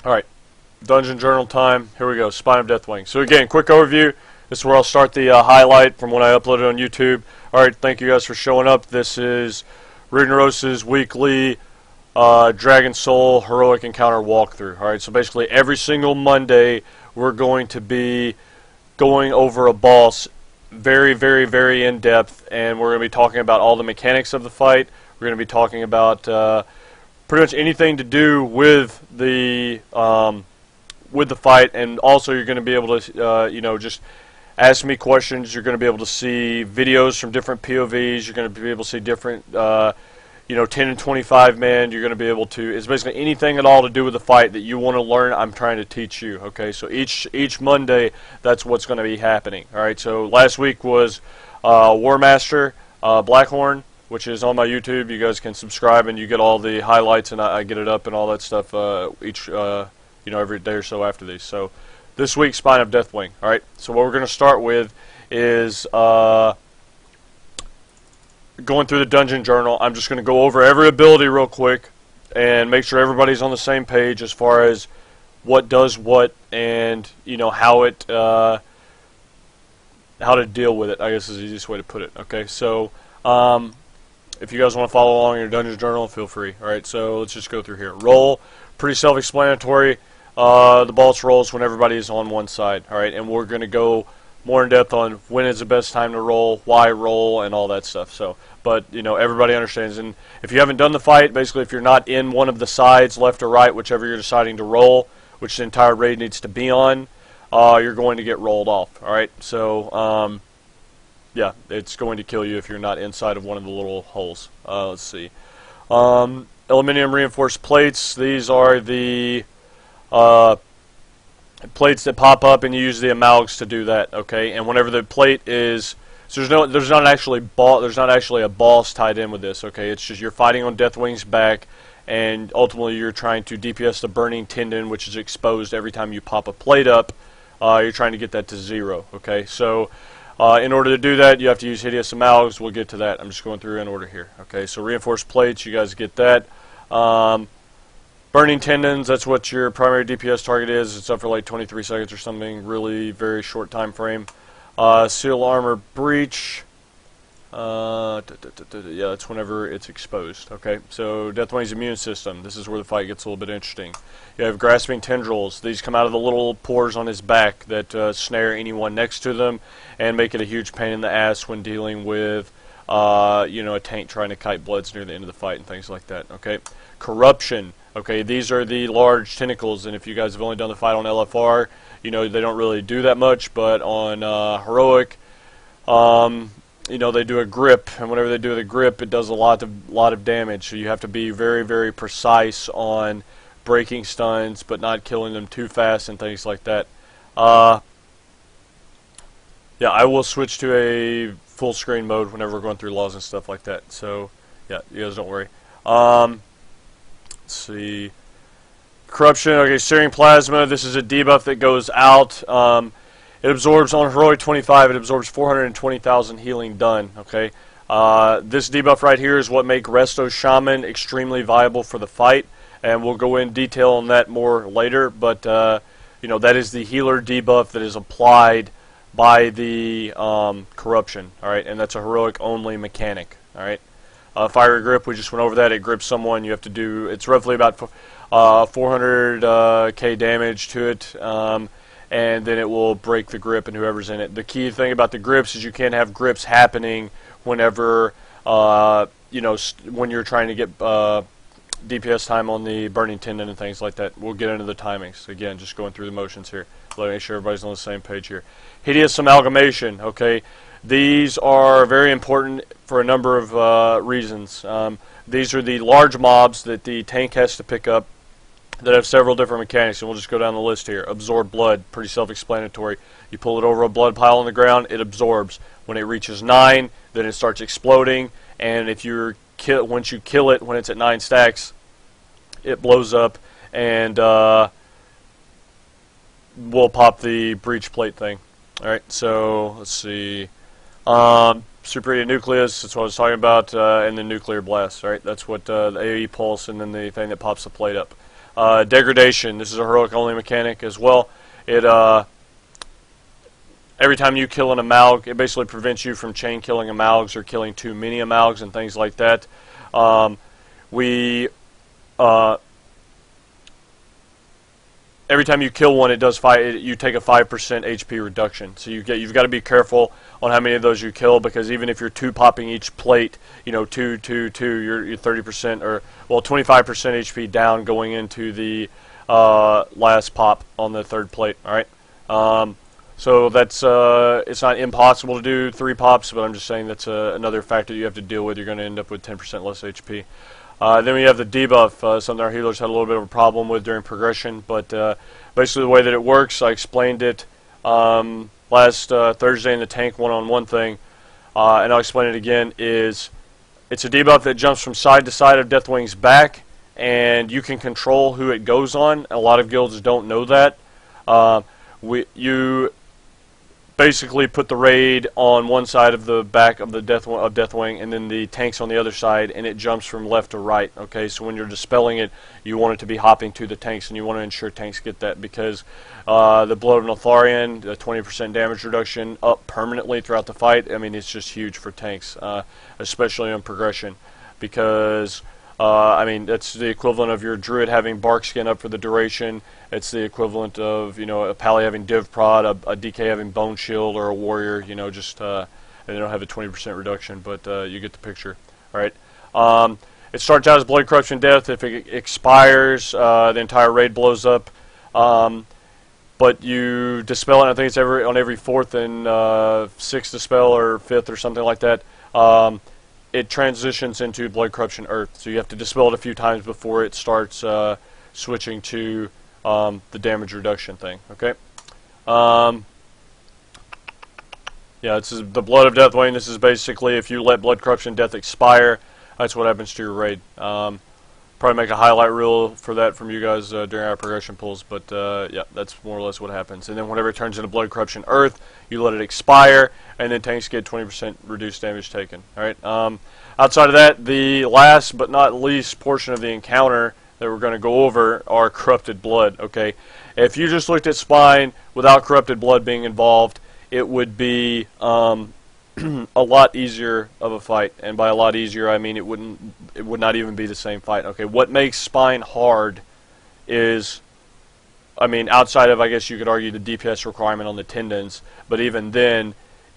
Alright, Dungeon Journal time. Here we go, Spine of Deathwing. So again, quick overview. This is where I'll start the highlight from when I uploaded on YouTube. Alright, thank you guys for showing up. This is Ragnaros' weekly Dragon Soul Heroic Encounter walkthrough. Alright, so basically every single Monday we're going to be going over a boss very, very, very in depth, and we're going to be talking about all the mechanics of the fight. We're going to be talking about pretty much anything to do with the fight, and also you're going to be able to just ask me questions. You're going to be able to see videos from different POVs. You're going to be able to see different 10 and 25 man. You're going to be able to, it's basically anything at all to do with the fight that you want to learn, I'm trying to teach you. Okay, so each Monday that's what's going to be happening. Alright, so last week was War Master Blackhorn, which is on my YouTube. You guys can subscribe and you get all the highlights, and I get it up and all that stuff every day or so after these. So this week, Spine of Deathwing. Alright, so what we're going to start with is going through the Dungeon Journal. I'm just going to go over every ability real quick and make sure everybody's on the same page as far as what does what, and how to deal with it, I guess is the easiest way to put it. Okay, so if you guys want to follow along in your Dungeon Journal, feel free. Alright, so let's just go through here. Roll, pretty self-explanatory. The boss rolls when everybody is on one side. Alright, and we're going to go more in depth on when is the best time to roll, why roll, and all that stuff. So, but everybody understands. And if you haven't done the fight, basically if you're not in one of the sides, left or right, whichever you're deciding to roll, which the entire raid needs to be on, you're going to get rolled off. Alright, so yeah, it's going to kill you if you're not inside of one of the little holes. Let's see. Aluminium reinforced plates. These are the plates that pop up, and you use the amalgams to do that. Okay, and whenever the plate is, so there's not actually a boss tied in with this. Okay, it's just you're fighting on Deathwing's back, and ultimately you're trying to DPS the burning tendon, which is exposed every time you pop a plate up. You're trying to get that to 0. Okay, so in order to do that, you have to use hideous amalgams. We'll get to that. I'm just going through in order here. Okay, so reinforced plates, you guys get that. Burning tendons, that's what your primary DPS target is. It's up for like 23 seconds or something. Really very short time frame. Seal armor breach. Yeah, that's whenever it's exposed. Okay, so Deathwing's immune system. This is where the fight gets a little bit interesting. You have grasping tendrils. These come out of the little pores on his back that snare anyone next to them and make it a huge pain in the ass when dealing with a tank trying to kite bloods near the end of the fight and things like that. Okay, corruption. Okay, these are the large tentacles, and if you guys have only done the fight on LFR, they don't really do that much, but on Heroic, they do a grip, and whenever they do the grip, it does a lot of damage, so you have to be very, very precise on breaking stuns, but not killing them too fast and things like that. Yeah, I will switch to a full screen mode whenever we're going through laws and stuff like that, so yeah, you guys don't worry. Let's see. Corruption. Okay, Searing Plasma. This is a debuff that goes out. It absorbs on Heroic 25. It absorbs 420,000 healing done. Okay. This debuff right here is what make Resto Shaman extremely viable for the fight, and we'll go in detail on that more later. But that is the healer debuff that is applied by the corruption. All right, and that's a Heroic only mechanic. All right. Fiery Grip, we just went over that. It grips someone. You have to do, it's roughly about 400k damage to it, and then it will break the grip and whoever's in it. The key thing about the grips is you can't have grips happening whenever, when you're trying to get DPS time on the burning tendon and things like that. We'll get into the timings. Again, just going through the motions here. Let me make sure everybody's on the same page here. Hideous Amalgamation, okay. These are very important for a number of reasons. These are the large mobs that the tank has to pick up that have several different mechanics, and we'll just go down the list here. Absorb blood, pretty self-explanatory. You pull it over a blood pile on the ground, it absorbs. When it reaches 9, then it starts exploding, and if you're once you kill it, when it's at 9 stacks, it blows up, and we'll pop the breach plate thing. Alright, so let's see. Superheated Nucleus, that's what I was talking about, and then Nuclear Blast, right? That's what the AoE Pulse, and then the thing that pops the plate up. Degradation. This is a heroic only mechanic as well. It every time you kill an Amalg, it basically prevents you from chain killing Amalgs or killing too many Amalgs and things like that. Every time you kill one, it does you take a 5% HP reduction. So you've got to be careful on how many of those you kill, because even if you're two popping each plate, you know, two, you're 30% or, well, 25% HP down going into the last pop on the third plate. All right. So that's it's not impossible to do 3 pops, but I'm just saying that's another factor you have to deal with. You're going to end up with 10% less HP. Then we have the debuff, something our healers had a little bit of a problem with during progression, but basically the way that it works, I explained it last Thursday in the tank one-on-one thing, and I'll explain it again, is it's a debuff that jumps from side to side of Deathwing's back, and you can control who it goes on. A lot of guilds don't know that. You basically put the raid on one side of the back of the Deathwing, and then the tank's on the other side, and it jumps from left to right. Okay, so when you're dispelling it, you want it to be hopping to the tanks, and you want to ensure tanks get that, because the Blood of Neltharion, the 20% damage reduction up permanently throughout the fight, I mean, it's just huge for tanks, especially on progression, because I mean, that's the equivalent of your druid having bark skin up for the duration. It's the equivalent of, you know, a pally having div prod, a DK having bone shield, or a warrior, you know, just and they don't have a 20% reduction, but you get the picture. All right. It starts out as Blood Corruption Death. If it expires, the entire raid blows up. But you dispel it. I think it's on every 4th and 6th dispel, or 5th, or something like that. It transitions into Blood Corruption Earth, so you have to dispel it a few times before it starts switching to the damage reduction thing. Okay. Yeah, this is the Blood of Deathwing. This is basically if you let Blood Corruption Death expire, that's what happens to your raid. Probably make a highlight reel for that from you guys during our progression pulls, but yeah, that's more or less what happens. And then whenever it turns into Blood Corruption Earth, you let it expire, and then tanks get 20% reduced damage taken. All right. Outside of that, the last but not least portion of the encounter that we're going to go over are Corrupted Blood. Okay, if you just looked at Spine without Corrupted Blood being involved, it would be a lot easier of a fight, and by a lot easier I mean it would not even be the same fight. Okay, what makes Spine hard is, I mean, outside of, I guess you could argue, the DPS requirement on the tendons, but even then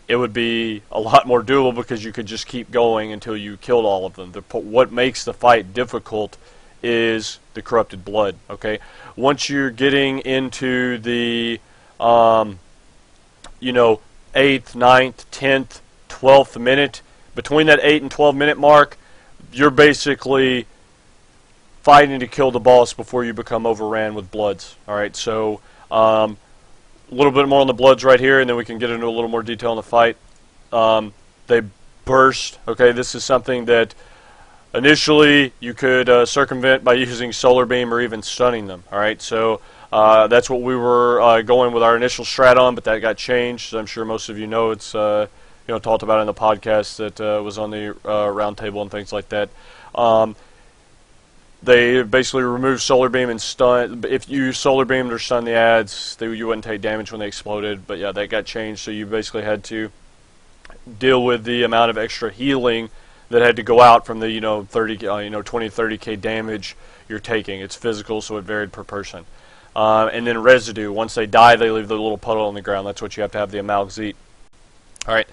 it would be a lot more doable because you could just keep going until you killed all of them. What makes the fight difficult is the Corrupted Blood. Okay, once you're getting into the you know, 8th, 9th, 10th, 12th minute, between that 8 and 12 minute mark, you're basically fighting to kill the boss before you become overran with bloods. Alright, so a little bit more on the bloods right here, and then we can get into a little more detail on the fight. They burst. Okay, this is something that initially you could circumvent by using Solar Beam or even stunning them. Alright, so that's what we were going with our initial strat on, but that got changed. I'm sure most of you know it's you know, talked about in the podcast that was on the round table and things like that. They basically removed Solar Beam and stun. If you Solar Beamed or stun the ads, you wouldn't take damage when they exploded. But yeah, that got changed, so you basically had to deal with the amount of extra healing that had to go out from the 20-30k damage you're taking. It's physical, so it varied per person. And then residue. Once they die, they leave the little puddle on the ground. That's what you have to have the Amalgs eat. All right.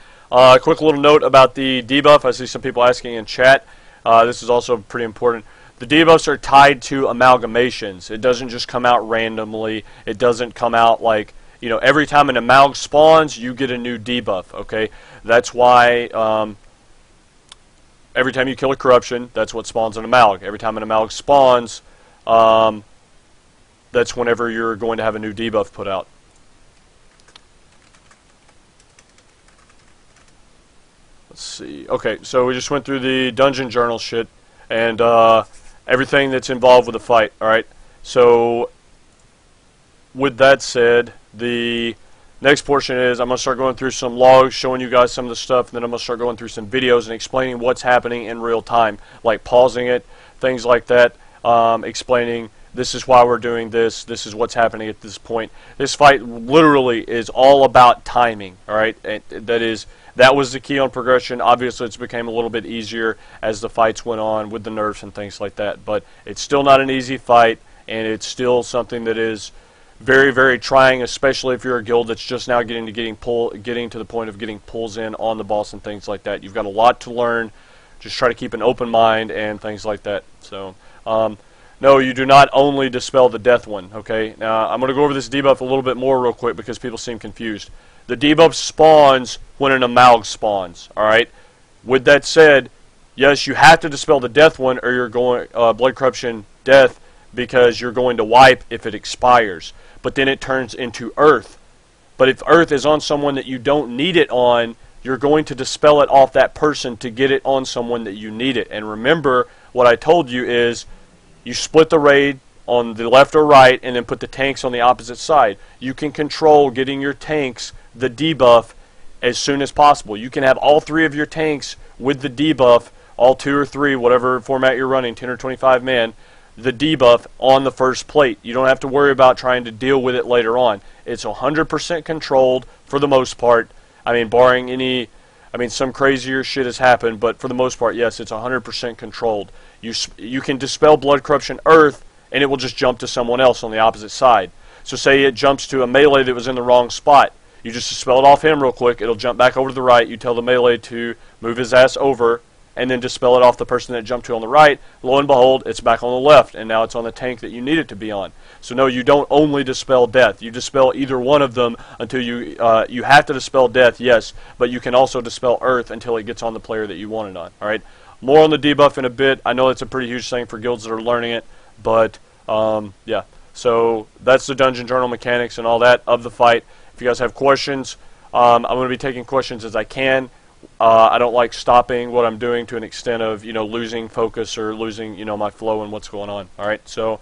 Quick little note about the debuff. I see some people asking in chat. This is also pretty important. The debuffs are tied to amalgamations. It doesn't just come out randomly. It doesn't come out like, you know, every time an Amalg spawns, you get a new debuff. Okay, that's why every time you kill a corruption, that's what spawns an Amalg. Every time an Amalg spawns, that's whenever you're going to have a new debuff put out. Let's see. Okay, so we just went through the dungeon journal shit and everything that's involved with the fight. All right. So with that said, the next portion is I'm going to start going through some logs, showing you guys some of the stuff, and then I'm going to start going through some videos and explaining what's happening in real time, like pausing it, things like that, explaining this is why we're doing this, this is what's happening at this point. This fight literally is all about timing, all right? And that was the key on progression. Obviously, it's became a little bit easier as the fights went on with the nerfs and things like that, but it's still not an easy fight, and it's still something that is very, very trying, especially if you're a guild that's just now getting to the point of getting pulls in on the boss and things like that. You've got a lot to learn. Just try to keep an open mind and things like that. So, no, you do not only dispel the death one, okay? Now, I'm going to go over this debuff a little bit more real quick because people seem confused. The debuff spawns when an Amalg spawns, all right? With that said, yes, you have to dispel the death one or you're going blood corruption death because you're going to wipe if it expires. But then it turns into earth. But if earth is on someone that you don't need it on, you're going to dispel it off that person to get it on someone that you need it. And remember, what I told you is you split the raid on the left or right and then put the tanks on the opposite side. You can control getting your tanks the debuff as soon as possible. You can have all 3 of your tanks with the debuff, all 2 or 3, whatever format you're running, 10 or 25 man, the debuff on the first plate. You don't have to worry about trying to deal with it later on. It's 100% controlled for the most part. I mean, barring any, some crazier shit has happened, but for the most part, yes, it's 100% controlled. You can dispel blood corruption earth, and it will just jump to someone else on the opposite side. So say it jumps to a melee that was in the wrong spot. You just dispel it off him real quick. It'll jump back over to the right. You tell the melee to move his ass over, and then dispel it off the person that jumped to on the right. Lo and behold, it's back on the left, and now it's on the tank that you need it to be on. So no, you don't only dispel death. You dispel either one of them until you have to dispel death, yes, but you can also dispel earth until it gets on the player that you want it on. All right. More on the debuff in a bit. I know it's a pretty huge thing for guilds that are learning it, but yeah. So that's the dungeon journal mechanics and all that of the fight. If you guys have questions, I'm going to be taking questions as I can. I don't like stopping what I'm doing to an extent of, losing focus or losing, my flow and what's going on. All right, so